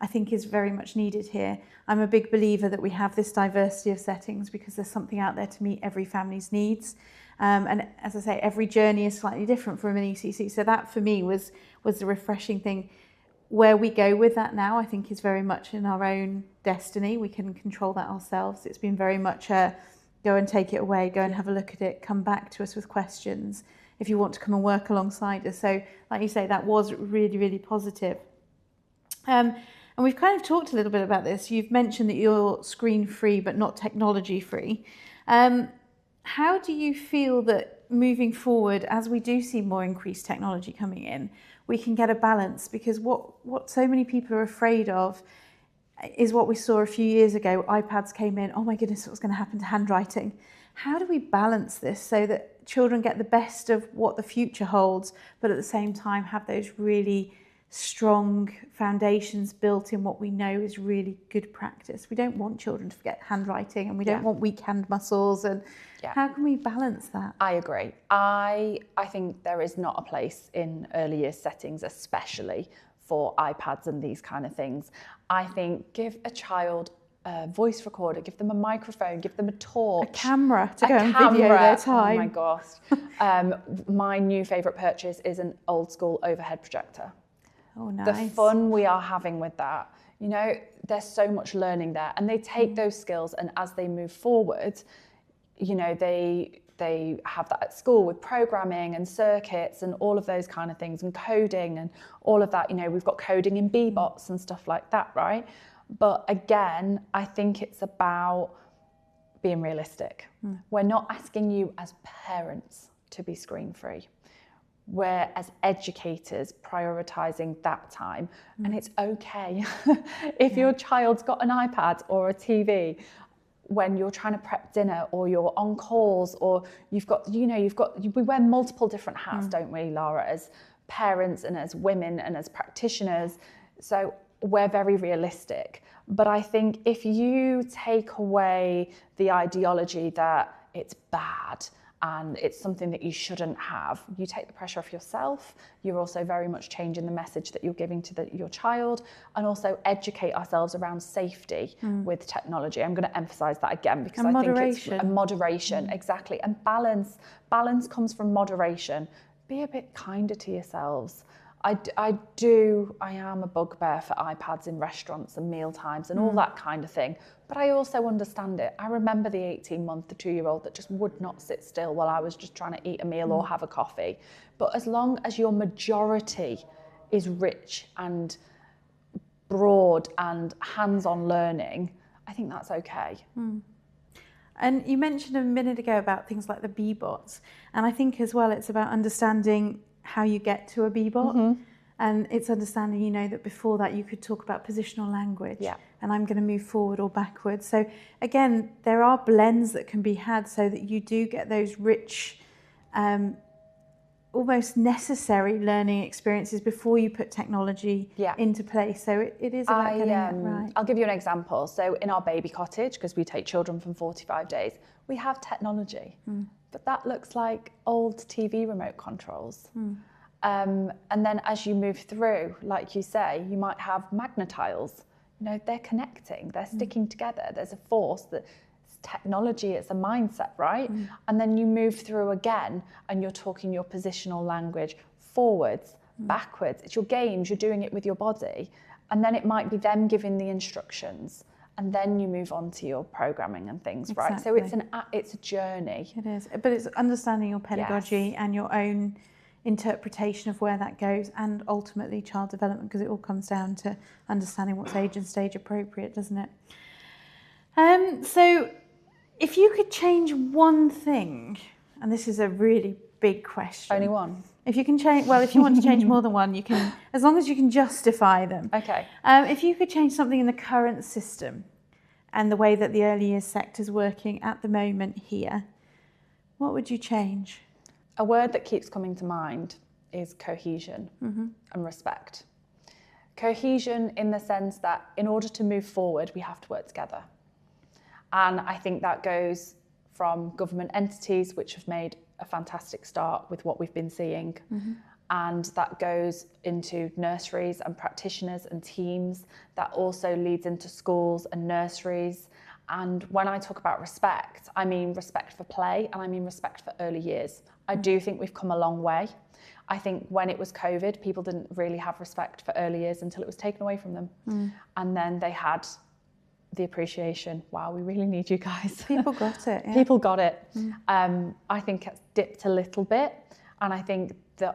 Speaker 2: I think is very much needed here. I'm a big believer that we have this diversity of settings because there's something out there to meet every family's needs. And as I say, every journey is slightly different from an ECC. So that for me was the refreshing thing. Where we go with that now, I think is very much in our own destiny. We can control that ourselves. It's been very much a go and take it away, go and have a look at it, come back to us with questions if you want to come and work alongside us. So like you say, that was really, really positive. And we've kind of talked a little bit about this. You've mentioned that you're screen-free but not technology-free. How do you feel that moving forward, as we do see more increased technology coming in, we can get a balance? Because what so many people are afraid of is what we saw a few years ago. iPads came in, oh my goodness, what's going to happen to handwriting? How do we balance this so that children get the best of what the future holds, but at the same time have those really strong foundations built in what we know is really good practice? We don't want children to forget handwriting, and we don't want weak hand muscles. And how can we balance that?
Speaker 1: I agree. I think there is not a place in early years settings, especially for iPads and these kind of things. I think give a child a voice recorder, give them a microphone, give them a torch.
Speaker 2: A camera to go and video their time.
Speaker 1: Oh my gosh. My new favourite purchase is an old school overhead projector.
Speaker 2: Oh, nice.
Speaker 1: The fun we are having with that. You know, there's so much learning there, and they take those skills, and as they move forward, you know, they have that at school with programming and circuits and all of those kind of things, and coding and all of that. You know, we've got coding in B-bots and stuff like that, right? But again, I think it's about being realistic. We're not asking you as parents to be screen-free. We're, as educators, prioritising that time. And it's okay if your child's got an iPad or a TV when you're trying to prep dinner, or you're on calls, or we wear multiple different hats, don't we, Lara, as parents and as women and as practitioners. So we're very realistic. But I think if you take away the ideology that it's bad and it's something that you shouldn't have, you take the pressure off yourself. You're also very much changing the message that you're giving to your child, and also educate ourselves around safety with technology. I'm going to emphasize that again, because I think it's a moderation, exactly. And balance comes from moderation. Be a bit kinder to yourselves. I am a bugbear for iPads in restaurants and meal times and all that kind of thing. But I also understand it. I remember the 18-month, the 2-year-old that just would not sit still while I was just trying to eat a meal or have a coffee. But as long as your majority is rich and broad and hands-on learning, I think that's okay.
Speaker 2: And you mentioned a minute ago about things like the B-bots. And I think as well, it's about understanding how you get to a B-bot. And it's understanding, you know, that before that you could talk about positional language, and I'm going to move forward or backwards. So again, there are blends that can be had so that you do get those rich, almost necessary learning experiences before you put technology into place. So it is about getting that right.
Speaker 1: I'll give you an example. So in our baby cottage, because we take children from 45 days, we have technology, but that looks like old TV remote controls. And then as you move through, like you say, you might have magnetiles. You know, they're connecting, they're sticking together. There's a force that technology, it's a mindset, right? And then you move through again and you're talking your positional language forwards, backwards. It's your games, you're doing it with your body, and then it might be them giving the instructions, and then you move on to your programming and things, right? So it's a journey.
Speaker 2: It is, but it's understanding your pedagogy and your own interpretation of where that goes, and ultimately child development, because it all comes down to understanding what's age and stage appropriate, doesn't it? So if you could change one thing, and this is a really big question.
Speaker 1: Only one?
Speaker 2: If you can change, well, if you want to change more than one, you can, as long as you can justify them.
Speaker 1: Okay.
Speaker 2: If you could change something in the current system and the way that the early years sector is working at the moment here, what would you change?
Speaker 1: A word that keeps coming to mind is cohesion and respect. Cohesion in the sense that in order to move forward, we have to work together. And I think that goes from government entities, which have made a fantastic start with what we've been seeing. And that goes into nurseries and practitioners and teams. That also leads into schools and nurseries. And when I talk about respect, I mean respect for play, and I mean respect for early years. I do think we've come a long way. I think when it was COVID, people didn't really have respect for early years until it was taken away from them. And then they had the appreciation. Wow, we really need you guys.
Speaker 2: People got it. Yeah.
Speaker 1: People got it. I think it's dipped a little bit, and I think the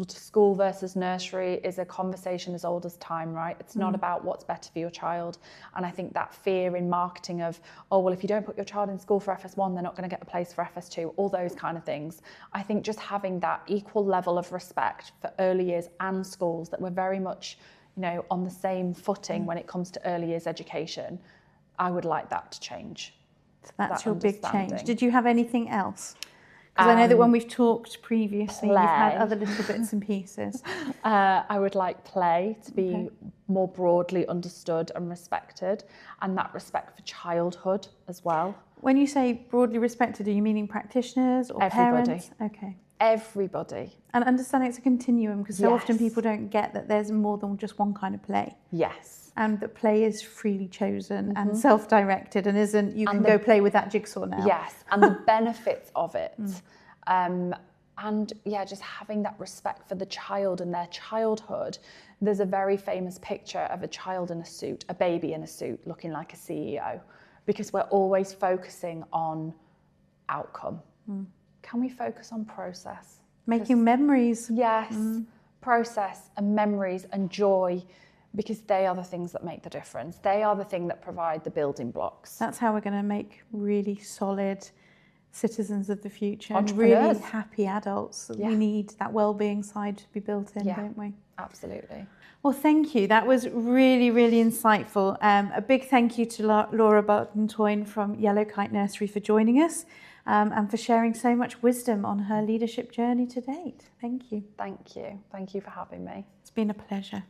Speaker 1: school versus nursery is a conversation as old as time, right? It's not about what's better for your child. And I think that fear in marketing of, oh, well, if you don't put your child in school for FS1, they're not going to get a place for FS2, all those kind of things. I think just having that equal level of respect for early years and schools, that we're very much, you know, on the same footing when it comes to early years education, I would like that to change.
Speaker 2: So that's your big change. Did you have anything else? Because I know that when we've talked previously, you've had other little bits and pieces.
Speaker 1: I would like play to be more broadly understood and respected, and that respect for childhood as well.
Speaker 2: When you say broadly respected, are you meaning practitioners or parents? Okay.
Speaker 1: Everybody.
Speaker 2: And understanding it's a continuum, because so often people don't get that there's more than just one kind of play.
Speaker 1: Yes.
Speaker 2: And that play is freely chosen and self-directed, and isn't, you can go play with that jigsaw now.
Speaker 1: Yes, and the benefits of it. And yeah, just having that respect for the child and their childhood. There's a very famous picture of a child in a suit, a baby in a suit, looking like a CEO, because we're always focusing on outcome. Can we focus on process?
Speaker 2: Making memories.
Speaker 1: Yes, process and memories and joy, because they are the things that make the difference. They are the thing that provide the building blocks.
Speaker 2: That's how we're going to make really solid citizens of the future, and
Speaker 1: entrepreneurs,
Speaker 2: really happy adults. We need that well-being side to be built in, don't we?
Speaker 1: Absolutely.
Speaker 2: Well, thank you. That was really, really insightful. A big thank you to Laura Barton-Toyne from Yellow Kite Nursery for joining us and for sharing so much wisdom on her leadership journey to date. Thank you.
Speaker 1: Thank you. Thank you for having me.
Speaker 2: It's been a pleasure.